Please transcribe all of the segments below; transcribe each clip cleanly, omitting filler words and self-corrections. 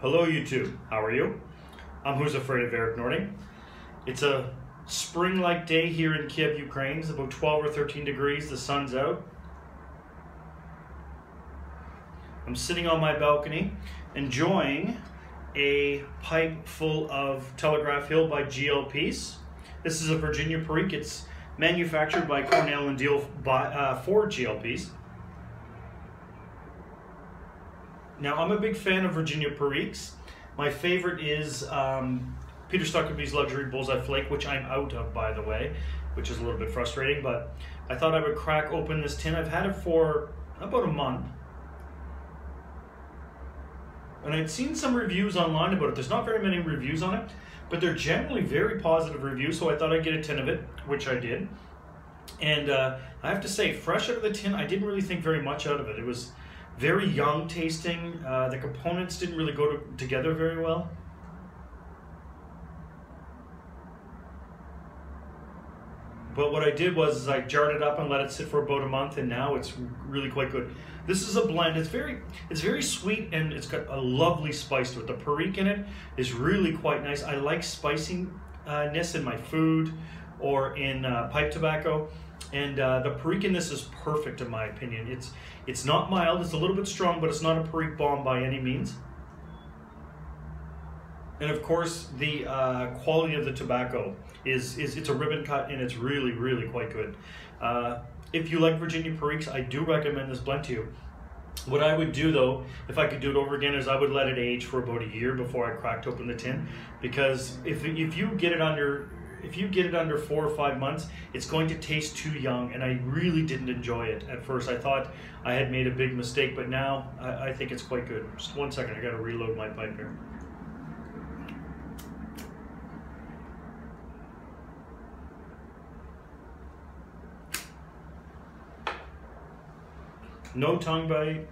Hello YouTube, how are you? I'm Who's Afraid of Eric Nording. It's a spring-like day here in Kiev, Ukraine. It's about 12 or 13 degrees, the sun's out. I'm sitting on my balcony enjoying a pipe full of Telegraph Hill by Pease. This is a Virginia Perique. It's manufactured by Cornell and Deal for Pease. Now, I'm a big fan of Virginia Periques. My favorite is Peter Stuckaby's Luxury Bullseye Flake, which I'm out of, by the way, which is a little bit frustrating, but I thought I would crack open this tin. I've had it for about a month. And I'd seen some reviews online about it. There's not very many reviews on it, but they're generally very positive reviews, so I thought I'd get a tin of it, which I did. And I have to say, fresh out of the tin, I didn't really think very much out of it. It was very young tasting. The components didn't really go together very well. But what I did was I jarred it up and let it sit for about a month, and now it's really quite good. This is a blend. It's very sweet, and it's got a lovely spice to it. The Perique in it is really quite nice. I like spiciness in my food or in pipe tobacco. And the Perique in this is perfect in my opinion. It's not mild, it's a little bit strong, but it's not a Perique bomb by any means. And of course, the quality of the tobacco it's a ribbon cut, and it's really quite good. If you like Virginia Periques, I do recommend this blend to you. What I would do though, if I could do it over again, is I would let it age for about a year before I cracked open the tin, because if you get it under 4 or 5 months, it's going to taste too young, and I really didn't enjoy it at first. I thought I had made a big mistake, but now I think it's quite good. Just 1 second, I gotta reload my pipe here. No tongue bite,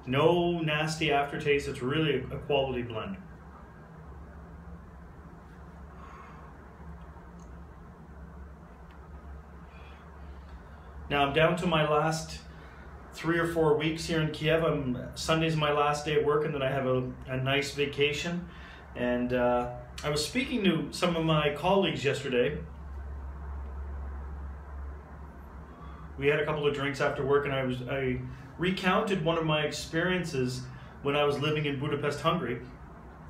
no nasty aftertaste. It's really a quality blend. Now I'm down to my last 3 or 4 weeks here in Kiev. Sunday's my last day at work, and then I have a nice vacation. And I was speaking to some of my colleagues yesterday. We had a couple of drinks after work, and I recounted one of my experiences when I was living in Budapest, Hungary.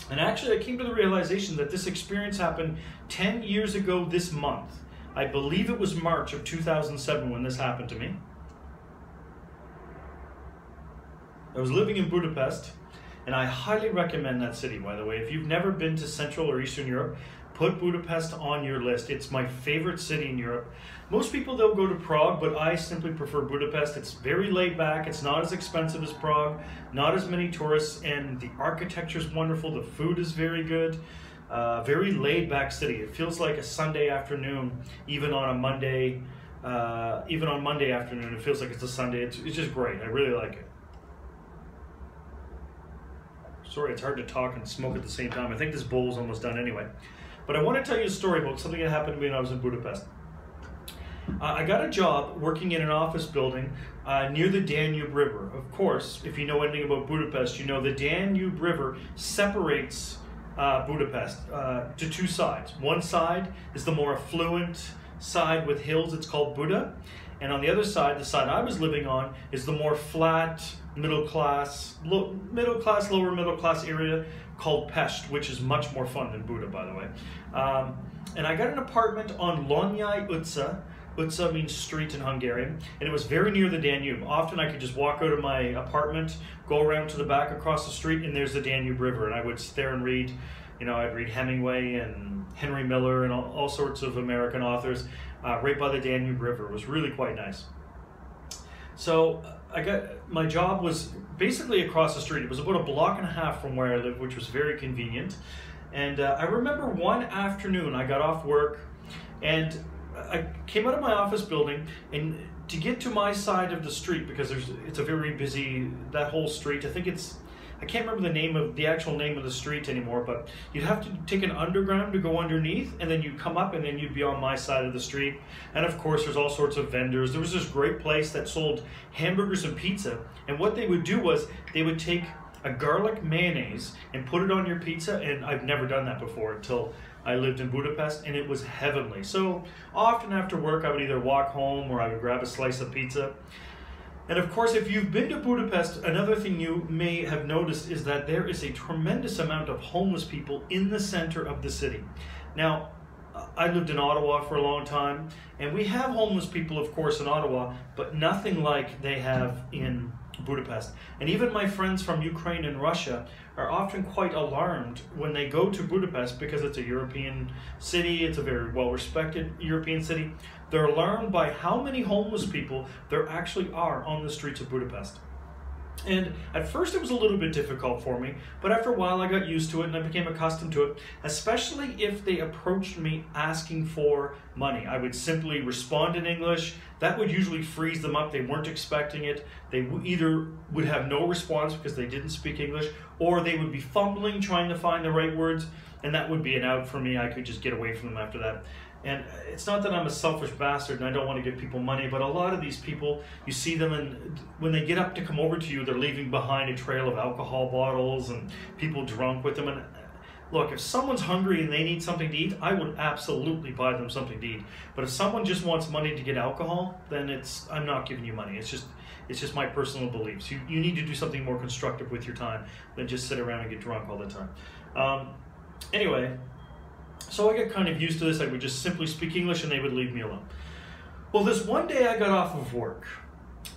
And actually I came to the realization that this experience happened 10 years ago this month. I believe it was March of 2007 when this happened to me. I was living in Budapest, and I highly recommend that city, by the way. If you've never been to Central or Eastern Europe, put Budapest on your list. It's my favorite city in Europe. Most people, they'll go to Prague, but I simply prefer Budapest. It's very laid back. It's not as expensive as Prague, not as many tourists, and the architecture is wonderful. The food is very good. Very laid back city. It feels like a Sunday afternoon, even on a Monday, even on Monday afternoon, it feels like it's a Sunday. It's just great. I really like it. Sorry, it's hard to talk and smoke at the same time. I think this bowl is almost done anyway. But I want to tell you a story about something that happened to me when I was in Budapest. I got a job working in an office building near the Danube River. Of course, if you know anything about Budapest, you know the Danube River separates Budapest to 2 sides. One side is the more affluent side with hills. It's called Buda. And on the other side, the side I was living on, is the more flat, lower middle class area called Pest, which is much more fun than Buda, by the way. And I got an apartment on Lonyai Utca. Utca means street in Hungarian, and it was very near the Danube. Often I could just walk out of my apartment, go around to the back across the street, and there's the Danube River, and I would sit there and read, I'd read Hemingway and Henry Miller and all sorts of American authors right by the Danube River. It was really quite nice. So my job was basically across the street. It was about a block and a half from where I lived, which was very convenient. And I remember one afternoon I got off work, and I came out of my office building, and to get to my side of the street, because it's a very busy, that whole street, I can't remember the actual name of the street anymore, but you'd have to take an underground to go underneath, and then you'd come up, and then you'd be on my side of the street. And of course, there's all sorts of vendors. There was this great place that sold hamburgers and pizza, and what they would do was they would take a garlic mayonnaise and put it on your pizza, and I've never done that before until I lived in Budapest, and it was heavenly. So often after work, I would either walk home or I would grab a slice of pizza. And of course, if you've been to Budapest, another thing you may have noticed is that there is a tremendous amount of homeless people in the center of the city. Now, I lived in Ottawa for a long time, and we have homeless people, of course, in Ottawa, but nothing like they have in Budapest. And even my friends from Ukraine and Russia are often quite alarmed when they go to Budapest, because it's a European city, it's a very well-respected European city. They're alarmed by how many homeless people there actually are on the streets of Budapest. And at first it was a little bit difficult for me, but after a while I got used to it and I became accustomed to it, especially if they approached me asking for money. I would simply respond in English. That would usually freeze them up. They weren't expecting it. They either would have no response because they didn't speak English, or they would be fumbling trying to find the right words, and that would be an out for me. I could just get away from them after that. And it's not that I'm a selfish bastard and I don't want to give people money, but a lot of these people, you see them, and when they get up to come over to you, they're leaving behind a trail of alcohol bottles and people drunk with them. And look, if someone's hungry and they need something to eat, I would absolutely buy them something to eat. But if someone just wants money to get alcohol, then I'm not giving you money. It's just my personal beliefs. You need to do something more constructive with your time than just sit around and get drunk all the time. Anyway, so I got kind of used to this. I would just simply speak English and they would leave me alone. Well, this one day I got off of work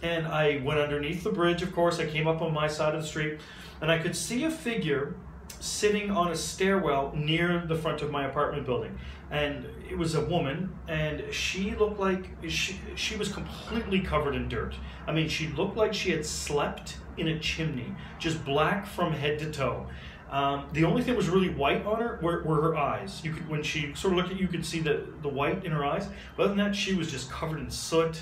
and I went underneath the bridge, of course. I came up on my side of the street and I could see a figure sitting on a stairwell near the front of my apartment building. And it was a woman, and she looked like she was completely covered in dirt. I mean, she looked like she had slept in a chimney, just black from head to toe. The only thing that was really white on her were her eyes. You could, when she sort of looked at you, you could see the white in her eyes. But other than that, she was just covered in soot.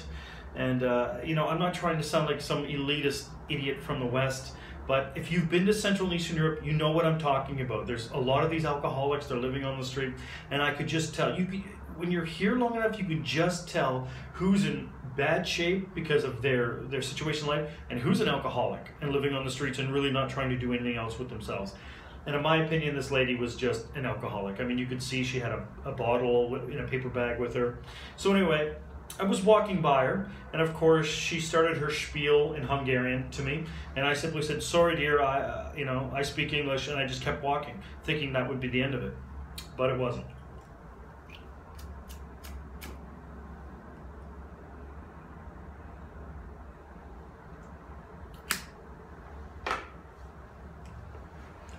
And, you know, I'm not trying to sound like some elitist idiot from the West, but if you've been to Central and Eastern Europe, you know what I'm talking about. There's a lot of these alcoholics, they're living on the street, and I could just tell. When you're here long enough, you can just tell who's in bad shape because of their situation in life, and who's an alcoholic and living on the streets and really not trying to do anything else with themselves. And in my opinion, this lady was just an alcoholic. I mean, you could see she had a bottle in a paper bag with her. So anyway, I was walking by her, and of course, she started her spiel in Hungarian to me, and I simply said, "Sorry, dear, I speak English," and I just kept walking, thinking that would be the end of it, but it wasn't.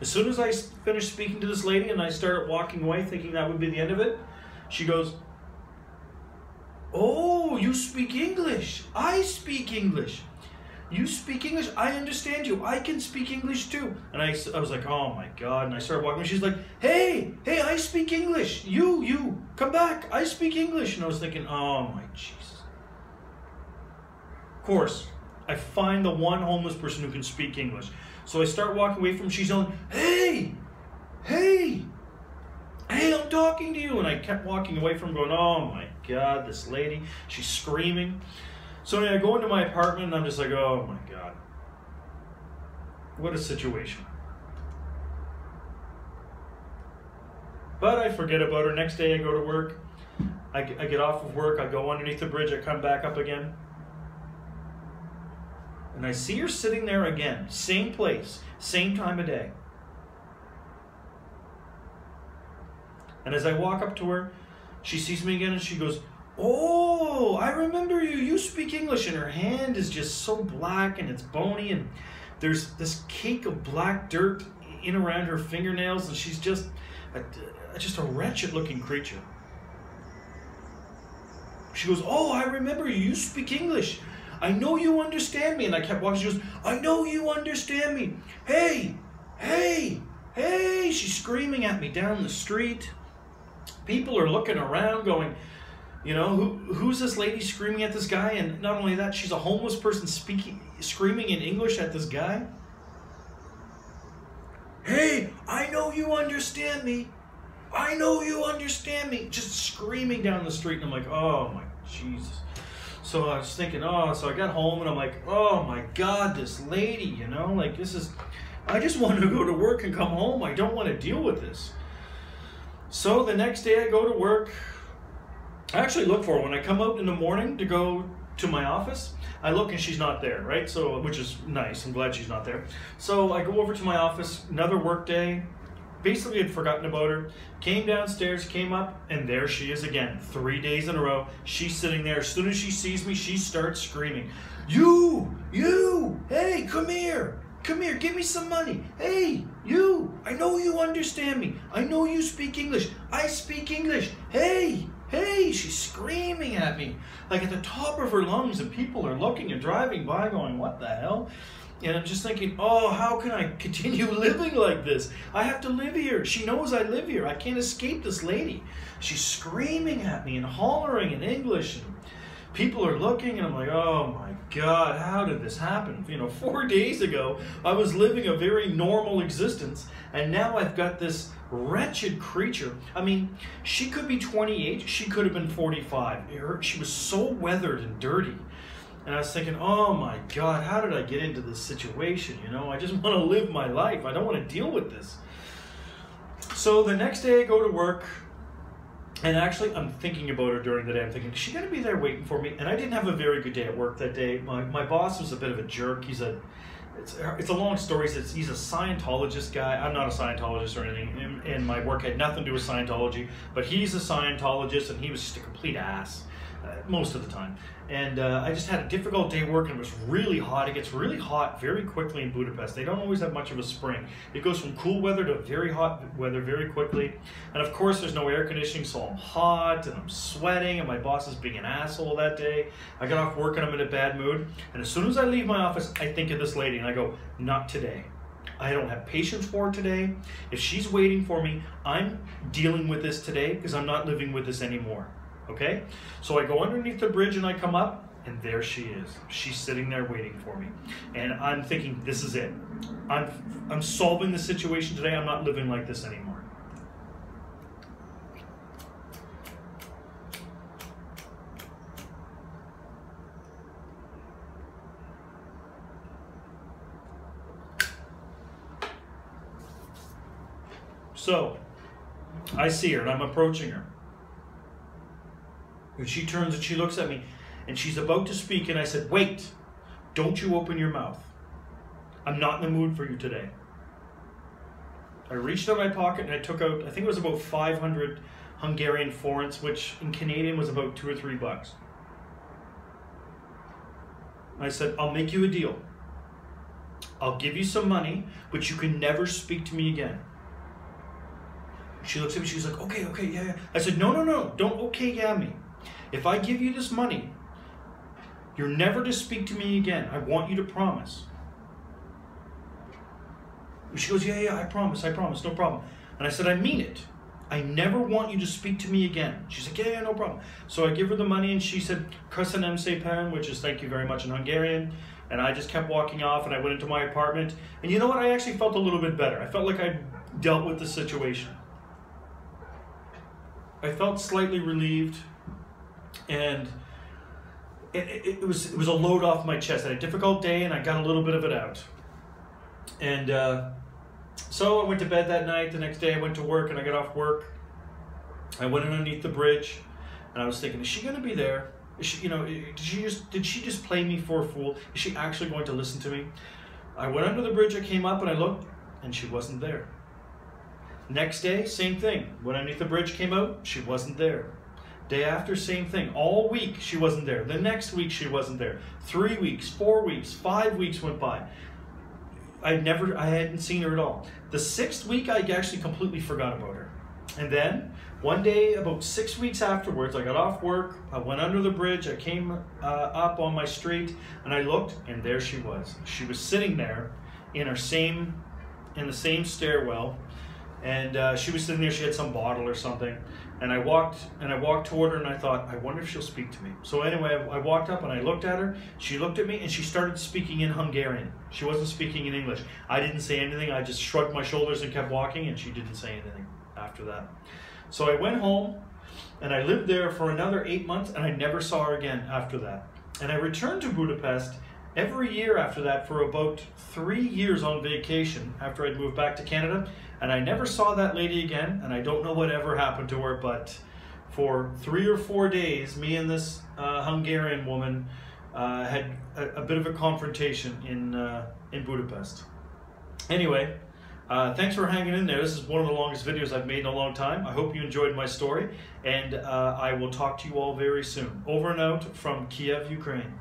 As soon as I finished speaking to this lady and I started walking away, thinking that would be the end of it, she goes, "Oh, you speak English. I speak English. You speak English. I understand you. I can speak English too." And I was like, oh my God. And I started walking. She's like, hey, I speak English. You, come back. I speak English. And I was thinking, oh my Jesus. Of course, I find the one homeless person who can speak English. So I start walking away from her. She's yelling, hey, I'm talking to you. And I kept walking away from her going, oh my God, this lady, she's screaming. So anyway, I go into my apartment and I'm just like, oh my God, what a situation. But I forget about her. Next day I go to work. I get off of work. I go underneath the bridge. I come back up again. And I see her sitting there again. Same place, same time of day. And as I walk up to her, she sees me again and she goes, oh, I remember you. You speak English. And her hand is just so black and it's bony. And there's this cake of black dirt in around her fingernails. And she's just a wretched looking creature. She goes, oh, I remember you. You speak English. I know you understand me. And I kept walking. She goes, I know you understand me. Hey. She's screaming at me down the street. People are looking around going, you know, who's this lady screaming at this guy? And not only that, she's a homeless person screaming in English at this guy. Hey, I know you understand me. I know you understand me. Just screaming down the street. And I'm like, oh my Jesus. So I was thinking, so I got home and I'm like, oh my God, this lady, you know, like this is, I just want to go to work and come home. I don't want to deal with this. So the next day I go to work. I actually look for her. When I come out in the morning to go to my office, I look and she's not there, right? So, which is nice. I'm glad she's not there. So I go over to my office, another work day. Basically had forgotten about her. Came downstairs, came up, and there she is again. 3 days in a row. She's sitting there. As soon as she sees me, she starts screaming, you, hey, come here, give me some money. Hey, you, I know you understand me. I know you speak English. I speak English. Hey, she's screaming at me like at the top of her lungs, and people are looking and driving by going, what the hell? And I'm just thinking, oh, how can I continue living like this? I have to live here. She knows I live here. I can't escape this lady. She's screaming at me and hollering in English, and people are looking, and I'm like, oh my God, how did this happen? 4 days ago, I was living a very normal existence, and now I've got this wretched creature. I mean, she could be 28, she could have been 45. She was so weathered and dirty. And I was thinking, oh my God, how did I get into this situation? I just want to live my life. I don't want to deal with this. So the next day I go to work, and actually I'm thinking about her during the day. I'm thinking, is she going to be there waiting for me? And I didn't have a very good day at work that day. My boss was a bit of a jerk. It's a long story. He's a Scientologist guy. I'm not a Scientologist or anything, and my work had nothing to do with Scientology, but he's a Scientologist, and he was just a complete ass most of the time. And I just had a difficult day working. It was really hot. It gets really hot very quickly in Budapest. They don't always have much of a spring. It goes from cool weather to very hot weather very quickly. And of course, there's no air conditioning, so I'm hot and I'm sweating, and my boss is being an asshole that day. I got off work and I'm in a bad mood. And as soon as I leave my office, I think of this lady and I go, not today. I don't have patience for her today. If she's waiting for me, I'm dealing with this today because I'm not living with this anymore. Okay? So I go underneath the bridge and I come up, and there she is. She's sitting there waiting for me. And I'm thinking, this is it. I'm solving the situation today. I'm not living like this anymore. So I see her and I'm approaching her. And she turns and she looks at me and she's about to speak, and I said, wait, don't you open your mouth. I'm not in the mood for you today. I reached out my pocket and I took out, I think it was about 500 Hungarian forints, which in Canadian was about $2 or $3. I said, I'll make you a deal. I'll give you some money, but you can never speak to me again. She looks at me, she's like, okay, yeah. I said, no, don't okay, yeah me. If I give you this money, you're never to speak to me again. I want you to promise. She goes, yeah, I promise, no problem. And I said, I mean it. I never want you to speak to me again. She's like, yeah, no problem. So I give her the money, and she said, Köszönöm szépen, which is thank you very much in Hungarian. And I just kept walking off, and I went into my apartment. And you know what? I actually felt a little bit better. I felt like I dealt with the situation. I felt slightly relieved, and it was a load off my chest. I had a difficult day, and I got a little bit of it out. And so I went to bed that night. The next day I went to work, and I got off work. I went underneath the bridge, and I was thinking, is she going to be there? Is she, did she just play me for a fool? Is she actually going to listen to me? I went under the bridge, I came up, and I looked, and she wasn't there. Next day, same thing. Went underneath the bridge, came out, she wasn't there. Day after, same thing. All week, she wasn't there. The next week, she wasn't there. 3 weeks, 4 weeks, 5 weeks went by. I hadn't seen her at all. The 6th week, I actually completely forgot about her. And then, one day, about 6 weeks afterwards, I got off work, I went under the bridge, I came up on my street, and I looked, and there she was. She was sitting there in the same stairwell, and she was sitting there, she had some bottle or something, and I walked toward her, and I thought, I wonder if she'll speak to me. So anyway, I walked up and I looked at her, she looked at me, and she started speaking in Hungarian. She wasn't speaking in English. I didn't say anything, I just shrugged my shoulders and kept walking, and she didn't say anything after that. So I went home, and I lived there for another 8 months, and I never saw her again after that. And I returned to Budapest, every year after that for about 3 years on vacation after I'd moved back to Canada, and I never saw that lady again, and I don't know what ever happened to her, but for 3 or 4 days, me and this Hungarian woman had a bit of a confrontation in Budapest. Anyway, thanks for hanging in there. This is one of the longest videos I've made in a long time. I hope you enjoyed my story, and I will talk to you all very soon. Over and out from Kiev, Ukraine.